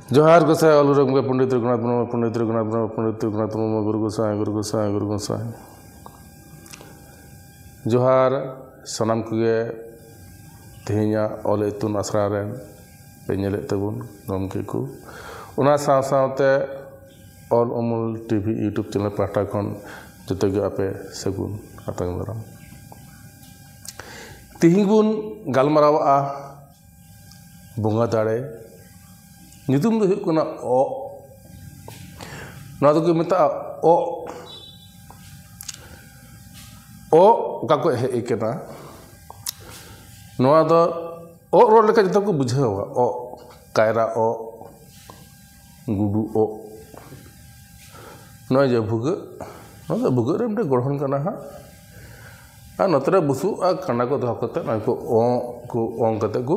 जोहार गोसाई अलुरंग के पंडित रघुनाथ मुर्मू पंडित रघुनाथ मुर्मू पंडित रघुनाथ मुर्मू गुरु गोसाई गुरु गोसाई गुरु गोसाई जोहार सनाम कुगे तेहैया ऑल इतुन आसरा रेन पे नेले तबुन गमके को उना साव सावते ऑल अमूल टीवी यूट्यूब चैनल पाटा खन जते गे आपे सगुन आतंग दाराम तिहिबुन गालमारावा बोंगा दाड़े नितुम दो हुई कोना ओ ना तो को मेता ओ का को हे केना नोआ दो ओ रो लेका जतो को बुझावा ओ कायरा ओ गुडू ओ नोय जे भुग रे मटे गढ़न कना हा आ नतरे बुसु आ काना को दह कते ना को ओं कते को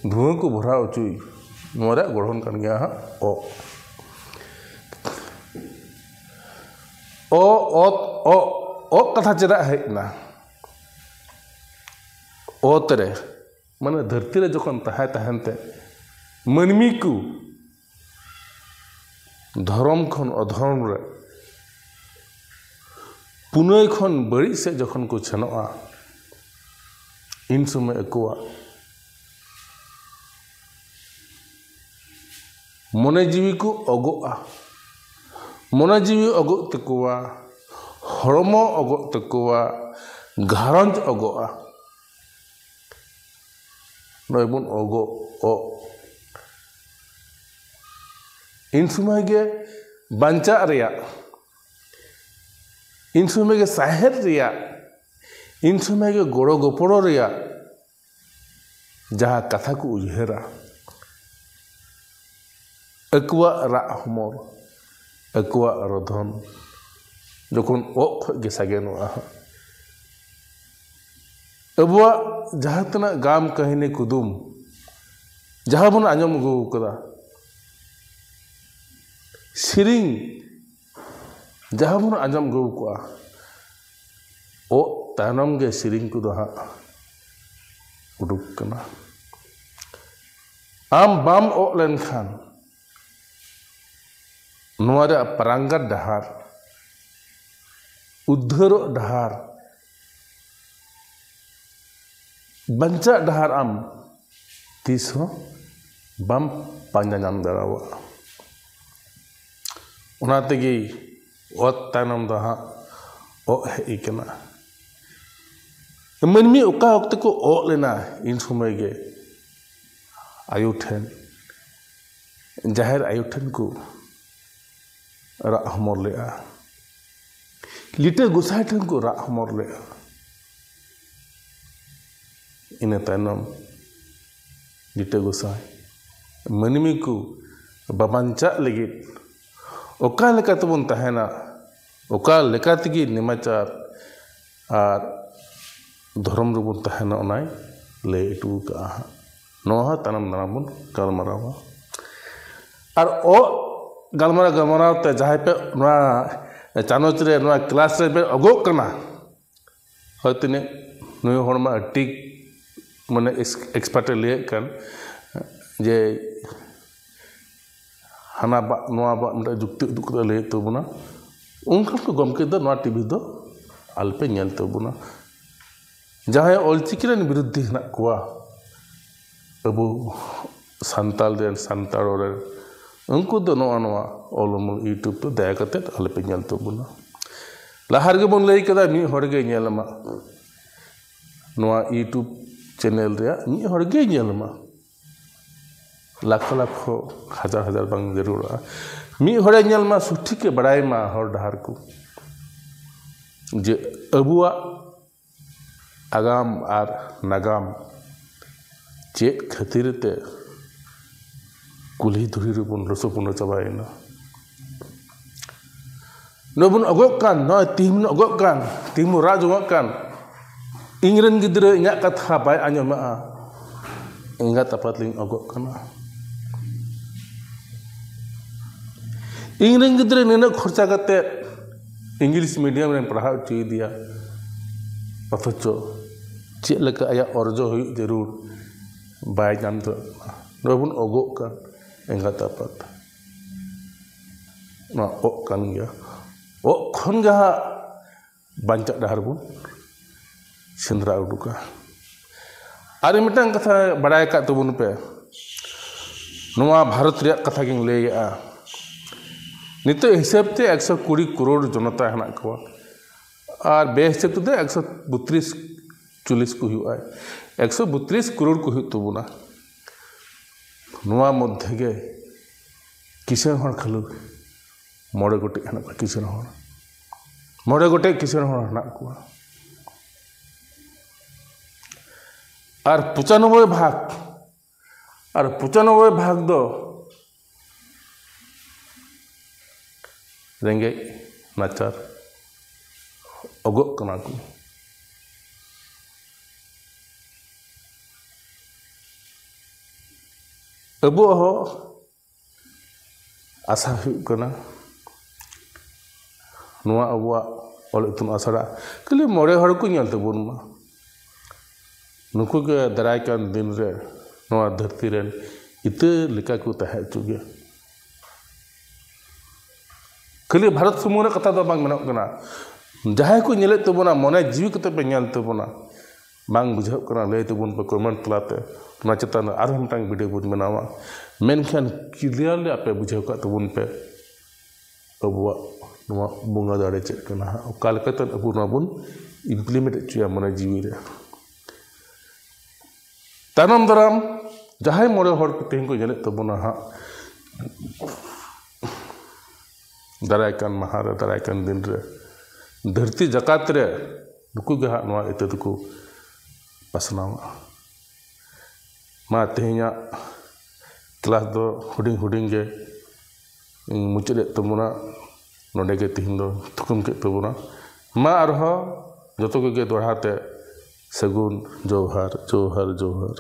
धुआं को भरा उचुई नोरे गढ़न कन गया हा ओ ओ ओ ओ ओ कथा चेदा हेना ओ तरे माने धरती रे जखन तहाय तहनते मनमी को धर्म खन अधर्म रे पुनय खन बड़ी से जखन को छनोआ इन समय अकुआ मने जीवी को अगोआ मने जीवी अगो तकुआ हरमो अगो तकुआ घारंज अगोआ नयबुन अगो ओ इन समय के बांचा रिया इन समय के साहेर रिया इन समय के गोड़ो गोपड़ो रिया जहाँ कथा को उजहेरा अकुआ रा हमर अकुआ रधन जखन ओ गे सागेनोआ अबुआ जहाँ तना गाम कहिनी कुदुम जहाँ बन आंजम अगु कदा सिरिंग जहाँ बन आंजम अगु कोआ ओ तानम गे सिरिंग को दहा उडुक कना आम बाम ओ लेन खान नोरे परांगा डहार उद्धरो डहार बंचा डहार आम तीस हो बम पांजा नाम दरावा उनाते गी ओ तानम दहा ओ हे इकना मनमी ओका वक्त को ओ लेना इन समय गे आयुठन जाहिर आयुठन को रा हमर लेआ लिटे गुसाई ठन को रा हमर लेआ इने तानम लिटे गुसाई मनमी को बाबांचा लगित ओका लेका तबन तहना ओका लेका तगी निमाचार आर धर्म रुबन तहना ओनाय ले इटू का नोहा तानम दाराबन गालमारावा आर ओ गालमारा ते जहाँ पे चानच रे क्लास रे अगो कना हयतो नुय हरमा टिक माने एक्सपर्ट ले कन जे हाना बा नोआ बा मटे जुक्ति उदुक ले तबुना उनका को गमके दो नोआ टीवी दो आलपे नेल तबुना जहाँ ऑलचिकी रेन विरुद्ध हना कोआ अबु सांताल रेन सांताड़ रे उनको दो नोआ ऑलमोल यूट्यूब तो दया करते आलपे नेल तबुना लाहार गे बन लई कदा मी हर गे नेलमा नोआ यूट्यूब चैनल रे मी हर गे नेलमा लाखो लाखो हजार हजार बांग जरूर मी हरे नेलमा सुठी के बड़ाई मा हर डहार को जे अबुआ आगाम आर नागाम चेत खातिर ते कुली धुरी रुबन रसोपुन चाबायना नबुन अगोक कान न तिमन अगोक कान तिमु राज अगोक कान इंग्रन गिद्रे इया कथा बाय आंजमा इंगा तपतलिंग अगोक काना इंग्रन गिद्रे नेना खर्चा करते इंग्लिश मीडियम रे पढ़ाव ची दिया अथच चेक लेका आया अर्जो जरूर बाय नाम तो नबुन अगोक कान एंगा तपत ᱱᱚᱣᱟ ᱚᱜ ᱠᱟᱱ ᱜᱮᱭᱟ ᱚᱜ ᱠᱷᱚᱱ ᱜᱮ ᱦᱟᱸᱜ ᱵᱟᱧᱪᱟᱜ ᱰᱟᱦᱟᱨ ᱵᱚᱱ ᱥᱮᱸᱫᱽᱨᱟ ᱩᱰᱩᱠᱟ ᱟᱨ ᱢᱤᱫᱴᱟᱝ ᱠᱟᱛᱷᱟ ᱵᱟᱲᱟᱭ ᱟᱠᱟᱫ ᱛᱟᱵᱚᱱ ᱯᱮ ᱱᱚᱣᱟ ᱵᱷᱟᱨᱚᱛ ᱨᱮᱭᱟᱜ ᱠᱟᱛᱷᱟ ᱜᱤᱧ ᱞᱟᱹᱭᱮᱜᱼᱟ ᱱᱤᱛᱚᱜ ᱦᱤᱥᱟᱹᱵ ᱛᱮ 120 ᱠᱨᱳᱲ ᱡᱚᱱᱚᱛᱟ ᱦᱮᱱᱟᱜ ᱠᱚᱣᱟ ᱟᱨ ᱵᱮᱦᱤᱥᱟᱹᱵ ᱛᱮᱫᱚ 132-40 ᱠᱚ ᱦᱩᱭᱩᱜᱼᱟ 132 ᱠᱨᱳᱲ ᱠᱚ ᱦᱩᱭᱩᱜ ᱛᱟᱵᱚᱱᱟ ᱱᱚᱣᱟ ᱢᱚᱫᱽᱫᱷᱮ ᱜᱮ ᱠᱤᱥᱟᱹᱬ ᱦᱚᱲ ᱠᱷᱟᱹᱞᱩ 9 ᱜᱚᱴᱮᱡ ᱦᱮᱱᱟᱜ ᱠᱚᱣᱟ ᱠᱤᱥᱟᱹᱬ ᱦᱚᱲ 9 ᱜᱚᱴᱮᱡ ᱠᱤᱥᱟᱹᱬ ᱦᱚᱲ ᱦᱮᱱᱟᱜ ᱠᱚᱣᱟ আর 95 ভাগ আর 95 ভাগ ᱫᱚ ᱨᱮᱸᱜᱮᱡ ᱱᱟᱪᱟᱨ ᱚᱜᱚᱜ ᱠᱟᱱᱟ ᱠᱚ ᱟᱵᱚᱣᱟᱜ ᱦᱚᱸ ᱟᱥᱟ ᱦᱩᱭᱩᱜ ᱠᱟᱱᱟ ᱱᱚᱣᱟ ᱟᱵᱚᱣᱟᱜ ᱚᱞ ᱤᱛᱩᱱ ᱟᱥᱲᱟ ᱠᱷᱟᱹᱞᱤ 9 ᱦᱚᱲ ᱠᱚ ᱧᱮᱞ ᱛᱟᱵᱚᱱ ᱢᱟ ᱱᱩᱠᱩ ᱜᱮ ᱫᱟᱨᱟᱭ ᱠᱟᱱ ᱫᱤᱱ ᱨᱮ ᱱᱚᱣᱟ ᱫᱷᱟᱹᱨᱛᱤ ᱨᱮᱱ ᱤᱛᱟᱹ ᱞᱮᱠᱟ ᱠᱚ ᱛᱟᱦᱮᱸ ᱦᱚᱪᱚ ᱜᱮᱭᱟ ᱠᱷᱟᱹᱞᱤ ᱵᱷᱟᱨᱚᱛ ᱥᱩᱢᱩᱝ ᱨᱮ ᱠᱟᱛᱷᱟ ᱫᱚ ᱵᱟᱝ ᱢᱮᱱᱚᱜ ᱠᱟᱱᱟ ᱡᱟᱦᱟᱸᱭ ᱠᱚ ᱧᱮᱞᱮᱫ ᱛᱟᱵᱚᱱᱟ ᱢᱚᱱᱮ ᱡᱤᱣᱤ ᱠᱟᱛᱮ ᱯᱮ ᱧᱮᱞ ᱛᱟᱵᱚᱱᱟ ᱵᱟᱝ ᱵᱩᱡᱷᱟᱹᱜ ᱠᱟᱱᱟ ᱞᱟᱹᱭ ᱛᱟᱵᱚᱱ ᱯᱮ ᱠᱚᱢᱮᱱᱴ ᱛᱟᱞᱟᱛᱮ ᱚᱱᱟ ᱪᱮᱛᱟᱱ ᱟᱨᱦᱚᱸ ᱢᱤᱫᱴᱟᱝ ᱵᱷᱤᱰᱤᱭᱳ ᱵᱚᱱ ᱵᱮᱱᱟᱣᱟ ᱢᱮᱱᱠᱷᱟᱱ ᱠᱞᱤᱭᱟᱨᱞᱤ ᱟᱯᱮ ᱵᱩᱡᱷᱟᱹᱣ ᱠᱟᱜ ᱛᱟᱵᱚᱱ ᱯᱮ ᱟᱵᱚᱣᱟᱜ ᱱᱚᱣᱟ ᱵᱚᱸᱜᱟ ᱫᱟᱲᱮ ᱪᱮᱫ ᱠᱟᱱᱟ ᱚᱠᱟ ᱞᱮᱠᱟᱛᱮ ᱟᱵᱚ ᱱᱚᱣᱟ ᱵᱚᱱ ᱤᱢᱯᱞᱤᱢᱮᱱᱴ ᱦᱚᱪᱚᱭᱟ ᱢᱚᱱᱮ ᱡᱤᱣᱤ ᱨᱮ ᱛᱟᱭᱱᱚᱢ ᱫᱟᱨᱟᱢ ᱡᱟᱦᱟᱸᱭ 9 ᱦᱚᱲ ᱠᱚ ᱛᱮᱦᱮᱧ ᱠᱚ ᱧᱮᱞᱮᱫ ᱛᱟᱵᱚᱱᱟ ᱦᱟᱸᱜ ᱫᱟᱨᱟᱭ ᱠᱟᱱ ᱢᱟᱦᱟ ᱨᱮ ᱫᱟᱨᱟᱭ ᱠᱟᱱ ᱫᱤᱱ ᱨᱮ ᱫᱷᱟᱹᱨᱛᱤ ᱡᱟᱠᱟᱛ ᱨᱮ ᱱᱩᱠᱩ ᱜᱮ ᱦᱟᱸᱜ ᱱᱚᱣᱟ ᱤᱛᱟᱹ ᱫᱚᱠᱚ ᱯᱟᱥᱱᱟᱣᱟ ᱢᱟ ᱛᱮᱦᱮᱧᱟᱜ ᱠᱞᱟᱥ ᱫᱚ ᱦᱩᱰᱤᱧ ᱦᱩᱰᱤᱧ ᱜᱮ ᱢᱩᱪᱟᱹᱫᱮᱫ ᱛᱟᱵᱚᱱᱟ ᱱᱚᱰᱮ ᱜᱮ ᱛᱮᱦᱮᱧ ᱫᱚ ᱛᱷᱩᱠᱩᱢ ᱠᱮᱫ ᱛᱟᱵᱚᱱᱟ ᱢᱟ ᱟᱨᱦᱚᱸ ᱡᱚᱛᱚ ᱠᱚᱜᱮ ᱫᱚᱲᱦᱟ ᱛᱮ ᱥᱟᱹᱜᱩᱱ ᱡᱚᱦᱟᱨ ᱡᱚᱦᱟᱨ ᱡᱚᱦᱟᱨ